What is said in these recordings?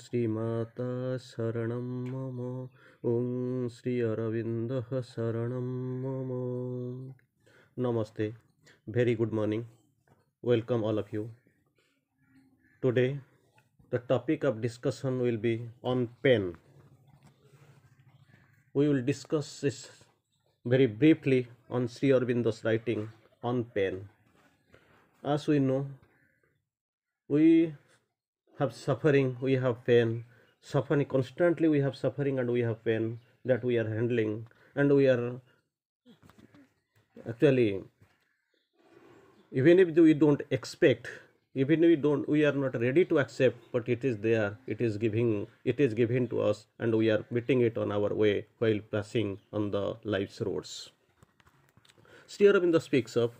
श्रीमाता शरणं मम ॐ श्री अरविन्दः शरणं मम. Namaste. Very good morning. Welcome all of you. Today the topic of discussion will be on pain. We will discuss this very briefly on Sri Aurobindo's writing on pain. As we know, we have suffering, we have pain, suffering constantly, we have suffering and we have pain that we are handling, and we are actually, even if we don't expect, even if we are not ready to accept, but it is there, it is given to us, and we are meeting it on our way while passing on the life's roads. Sri Aurobindo speaks of,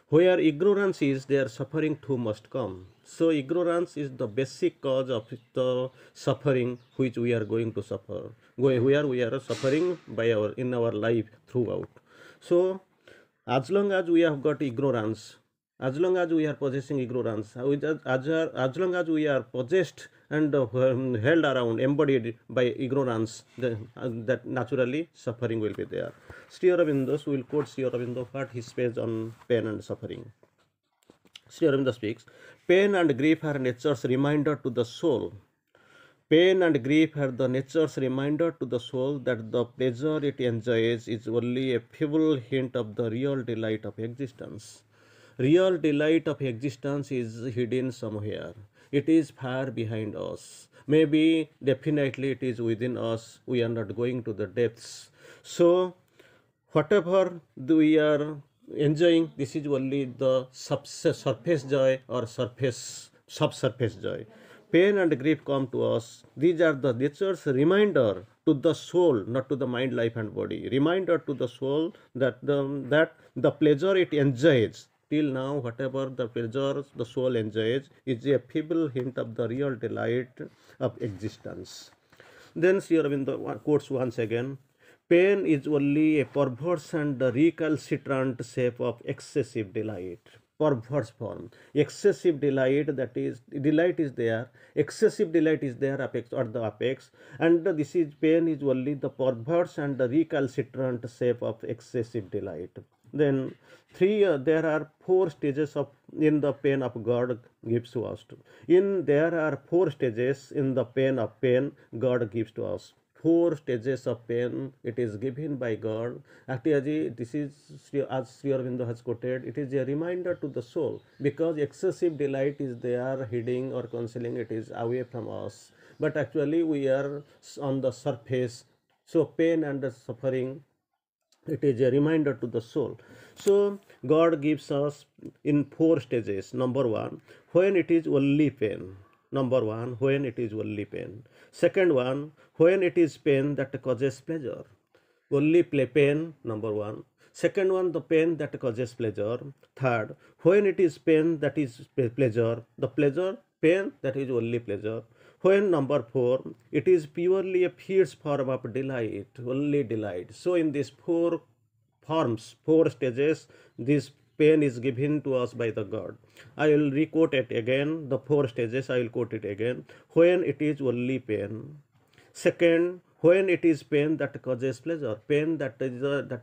where ignorance is, there suffering too must come. So ignorance is the basic cause of the suffering which we are going to suffer, where we are suffering in our life throughout. So as long as we have got ignorance, as long as we are possessing ignorance, as long as we are possessed and held around, embodied by ignorance, that naturally suffering will be there. Sri Aurobindo, we will quote Sri Aurobindo what he says on pain and suffering. Sri Aurobindo speaks, pain and grief are nature's reminder to the soul. Pain and grief are the nature's reminder to the soul that the pleasure it enjoys is only a feeble hint of the real delight of existence. Real delight of existence is hidden somewhere. It is far behind us. Maybe, definitely, it is within us. We are not going to the depths. So, whatever we are enjoying, this is only the surface joy or subsurface joy. Pain and grief come to us. These are the nature's reminder to the soul, not to the mind, life, and body. Reminder to the soul that the pleasure it enjoys till now, whatever the pleasure the soul enjoys, is a feeble hint of the real delight of existence. Then Sri Aurobindo quotes once again, pain is only a perverse and recalcitrant shape of excessive delight. Perverse form. Excessive delight, that is, delight is there, excessive delight is there apex or the apex, and this is pain is only the perverse and recalcitrant shape of excessive delight. Then there are four stages of in the pain of God gives to us. There are four stages in the pain of pain God gives to us. Four stages of pain it is given by God. Actually, this is as Sri Aurobindo has quoted. It is a reminder to the soul, because excessive delight is there hiding or concealing. It is away from us, but actually we are on the surface. So pain and the suffering, it is a reminder to the soul. So God gives us in four stages. Number one, when it is only pain. Number one, when it is only pain. Second one, when it is pain that causes pleasure. Only pain, number one. Second one, the pain that causes pleasure. Third, when it is pain that is pleasure, the pleasure, pain that is only pleasure. When number four, it is purely a fierce form of delight, only delight. So in these four forms, four stages, this pain is given to us by the God. I will requote it again, the four stages, I will quote it again. When it is only pain. Second, when it is pain that causes pleasure, pain that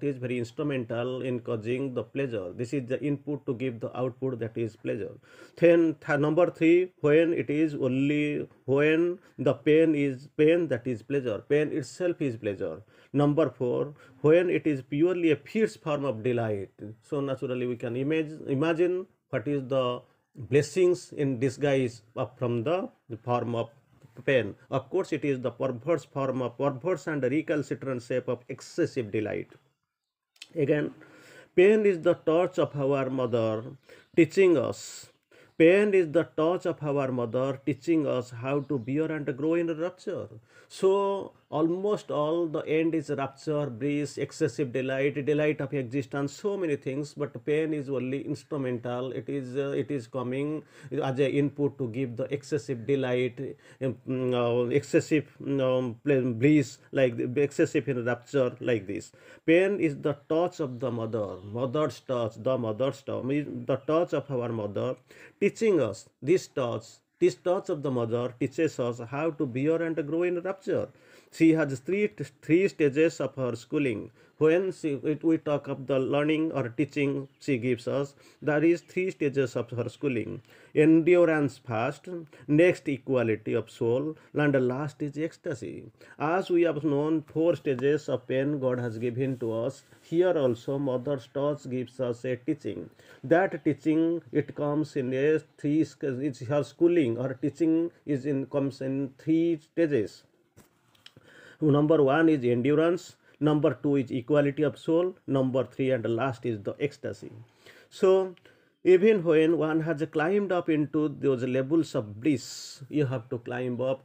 is very instrumental in causing the pleasure. This is the input to give the output, that is pleasure. Then number three, when it is only when the pain is pain that is pleasure, pain itself is pleasure. Number four, when it is purely a fierce form of delight. So naturally we can imagine what is the blessings in disguise from the form of pain. Of course, it is the perverse form of perverse and recalcitrant shape of excessive delight. Again, pain is the touch of our mother teaching us. Pain is the touch of our mother teaching us how to bear and grow in rapture. So almost all the end is rapture, bliss, excessive delight of existence, so many things. But pain is only instrumental. It is coming as an input to give the excessive delight, excessive bliss, like the excessive in rapture, like this. Pain is the touch of the mother's touch, the touch of our mother teaching us. This touch This touch of the mother teaches us how to bear and grow in rapture. She has three stages of her schooling. When we talk of the learning or teaching she gives us, there is three stages of her schooling. Endurance first, next equality of soul, and the last is ecstasy. As we have known four stages of pain God has given to us, here also Mother's touch gives us a teaching. That teaching it comes in a three. It's her schooling or teaching is in comes in three stages. Number one is endurance, number two is equality of soul, number three and the last is the ecstasy. So even when one has climbed up into those levels of bliss, you have to climb up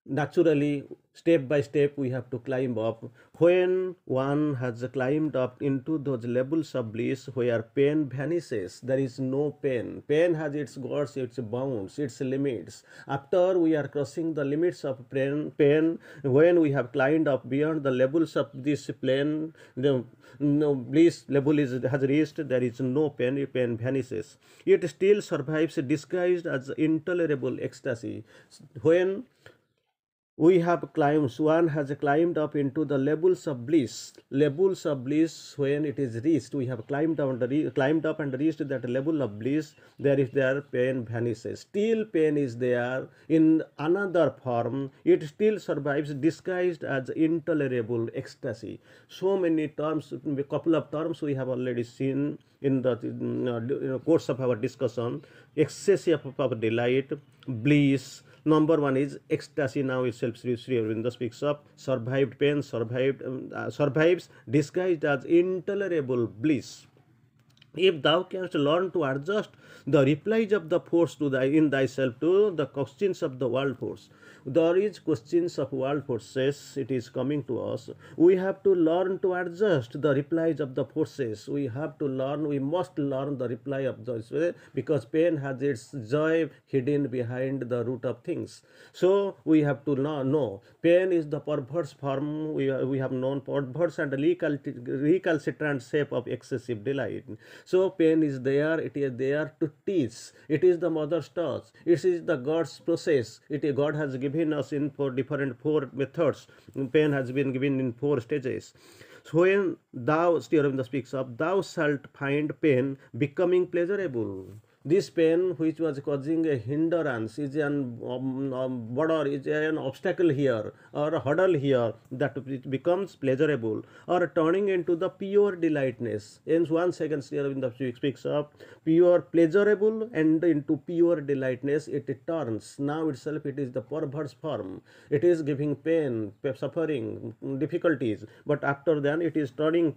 naturally, step by step we have to climb up. When one has climbed up into those levels of bliss where pain vanishes, there is no pain. Pain has its gods, its bounds, its limits. After we are crossing the limits of pain, when we have climbed up beyond the levels of this plane, the no bliss level has reached, there is no pain. Pain vanishes. It still survives disguised as intolerable ecstasy. When we have climbed, one has climbed up into the levels of bliss. Levels of bliss, when it is reached, we have climbed up and reached that level of bliss. There pain vanishes. Still pain is there in another form. It still survives disguised as intolerable ecstasy. So many terms, a couple of terms we have already seen in the course of our discussion. Excessive of delight, bliss. Number one is ecstasy. Now itself Sri Aurobindo speaks of survived pain, survives disguised as intolerable bliss. If thou canst learn to adjust the replies of the force to in thyself to the questions of the world force, there is questions of world forces, it is coming to us. We have to learn to adjust the replies of the forces. We must learn the reply of those, because pain has its joy hidden behind the root of things. So we have to know pain is the perverse form. We have known perverse and recalcitrant shape of excessive delight. So pain is there, it is there to teach. It is the mother's touch. It is the God's process. God has given us in four methods. Pain has been given in four stages. So when thou, Sri Aurobindo speaks of, thou shalt find pain becoming pleasurable. This pain which was causing a hindrance is border, is an obstacle here or a hurdle here, that it becomes pleasurable or turning into the pure delightness. In 1 second, Sri Aurobindo speaks of pure pleasurable and into pure delightness it turns. Now itself it is the perverse form. It is giving pain, suffering, difficulties, but after then it is becoming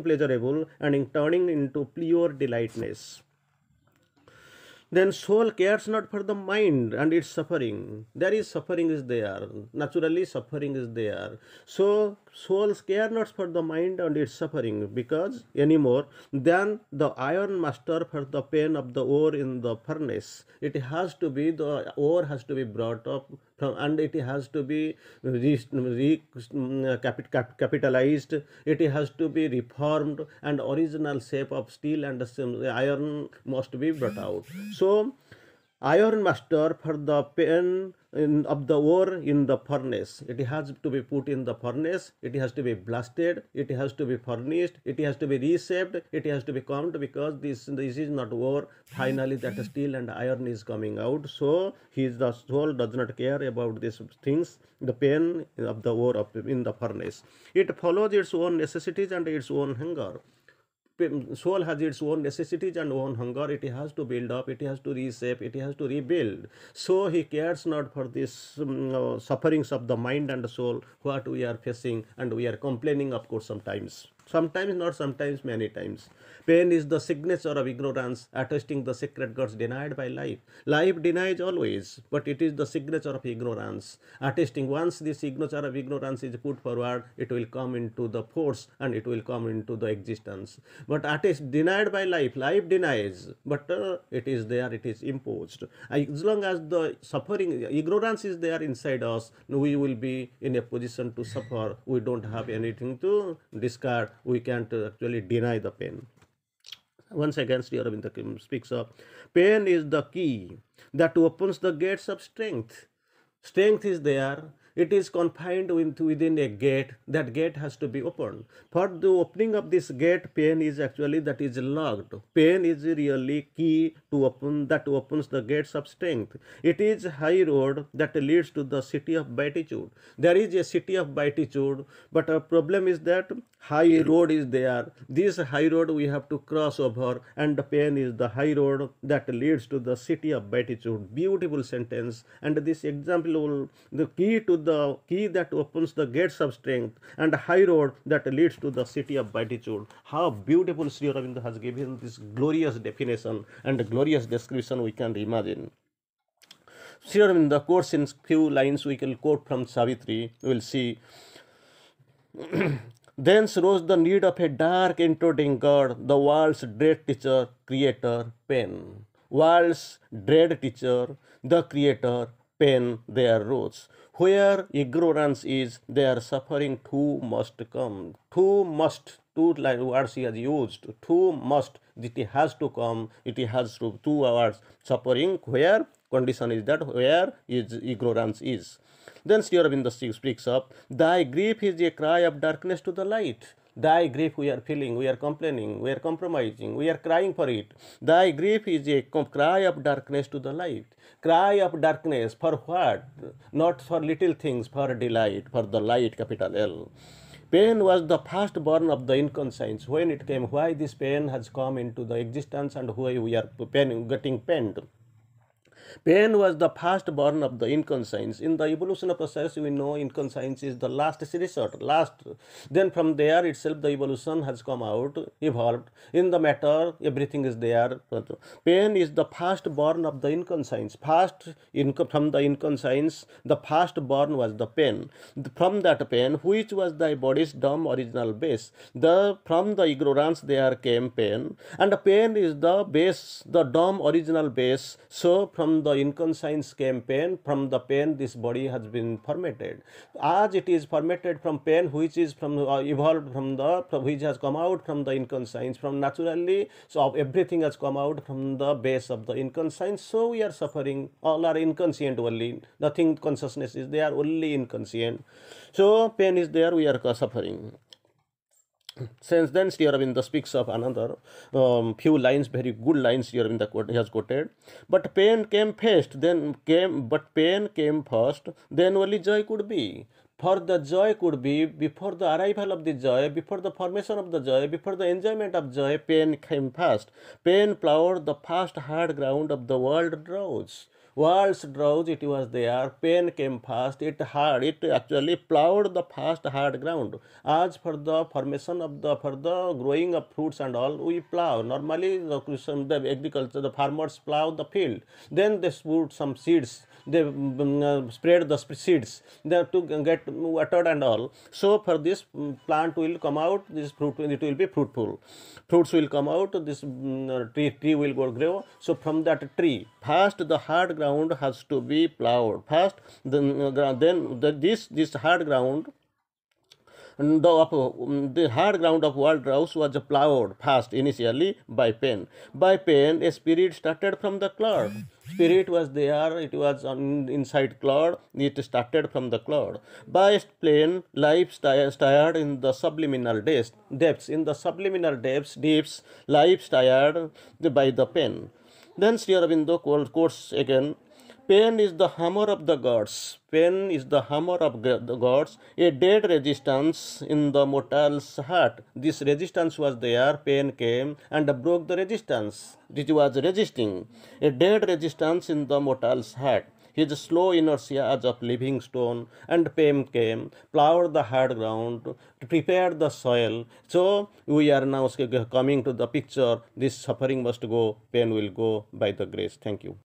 pleasurable and turning into pure delightness. Then soul cares not for the mind and its suffering. There is suffering is there. Naturally suffering is there. So souls care not for the mind and its suffering because anymore than the iron master for the pain of the ore in the furnace. It has to be, the ore has to be brought up from, and it has to be capitalized. It has to be reformed, and original shape of steel and iron must be brought out. So iron master for the pen of the ore in the furnace. It has to be put in the furnace. It has to be blasted. It has to be furnished. It has to be reshaped. It has to be combed, because this is not ore. Finally, that steel and iron is coming out. So the soul does not care about these things. The pain of the ore in the furnace. It follows its own necessities and its own hunger. Soul has its own necessities and own hunger. It has to build up, it has to reshape, it has to rebuild. So he cares not for this sufferings of the mind and the soul what we are facing, and we are complaining, of course, sometimes, not sometimes, many times. Pain is the signature of ignorance, attesting the secret gods denied by life. Life denies always, but it is the signature of ignorance, attesting once this signature of ignorance is put forward, it will come into the force and it will come into the existence. But attest denied by life, life denies, but it is there, it is imposed. As long as the suffering, ignorance is there inside us, we will be in a position to suffer. We don't have anything to discard. We can't actually deny the pain. Once again, Sri Aurobindo speaks of pain is the key that opens the gates of strength. Strength is there. It is confined within a gate. That gate has to be opened. For the opening of this gate, pain is actually that is locked. Pain is really key to open that opens the gates of strength. It is high road that leads to the city of beatitude. There is a city of beatitude, but a problem is that high road is there. This high road we have to cross over, and the pain is the high road that leads to the city of beatitude. Beautiful sentence. And this example, the key that opens the gates of strength, and high road that leads to the city of beatitude. How beautiful Sri Aurobindo has given this glorious definition and glorious description we can imagine. Sri Aurobindo quotes in few lines. We can quote from Savitri. We will see. Thence rose the need of a dark intruding God, the world's dread teacher, creator, pain. World's dread teacher, the creator, pain, there rose. Where ignorance is, there suffering too must come. Too must, two words he has used. Too must, it has to come, it has to, two words, suffering, where condition is that, where is ignorance is. Then Sri Aurobindo speaks of, thy grief is a cry of darkness to the light. Thy grief we are feeling, we are complaining, we are compromising, we are crying for it. Thy grief is a cry of darkness to the light. Cry of darkness for what? Not for little things, for delight, for the light, capital L. Pain was the firstborn of the inconscience. When it came, why this pain has come into the existence and why we are getting pained. Pain was the firstborn of the inconscience. In the evolutionary process, we know inconscience is the last resort, Then from there itself, the evolution has come out, evolved. In the matter, everything is there. Pain is the firstborn of the inconscience. From the inconscience, the firstborn was the pain. From that pain, which was thy body's dumb original base. From the ignorance there came pain, and pain is the base, the dumb original base. So from the inconscience came pain. From the pain, this body has been formated. As it is formated from pain, which is from evolved from which has come out from the inconscience, from naturally, so everything has come out from the base of the inconscience. So we are suffering. All are inconscient only. Nothing consciousness is there, only inconscient. So pain is there, we are suffering. Since then, Sri Aurobindo speaks of another few lines, very good lines Sri Aurobindo has quoted. But pain came first, then only joy could be. For the joy could be, before the arrival of the joy, before the formation of the joy, before the enjoyment of joy, pain came first. Pain plowed the first hard ground of the world droughts. World's drought, it was there. Pain came fast. It actually plowed the first hard ground. As for the formation of for the growing of fruits and all, we plow. Normally, the agriculture, the farmers plow the field. Then they put some seeds. They spread the seeds. They have to get watered and all. So for this plant will come out. This fruit, it will be fruitful. Fruits will come out. This tree will grow. So from that tree, first the hard ground has to be plowed. First, this hard ground, the hard ground of world droughts was plowed first initially by pain. By pain, a spirit started from the cloud. Spirit was there, it was inside cloud, it started from the cloud. By pain, life stirred in the subliminal depths. In the subliminal depths, life stirred by the pain. Then Sri Aurobindo quotes again, pain is the hammer of the gods. Pain is the hammer of the gods, a dead resistance in the mortal's heart. This resistance was there, pain came and broke the resistance. It was resisting, a dead resistance in the mortal's heart. His slow inertia as of living stone, and pain came, plowed the hard ground, prepared the soil. So we are now coming to the picture, this suffering must go, pain will go by the grace. Thank you.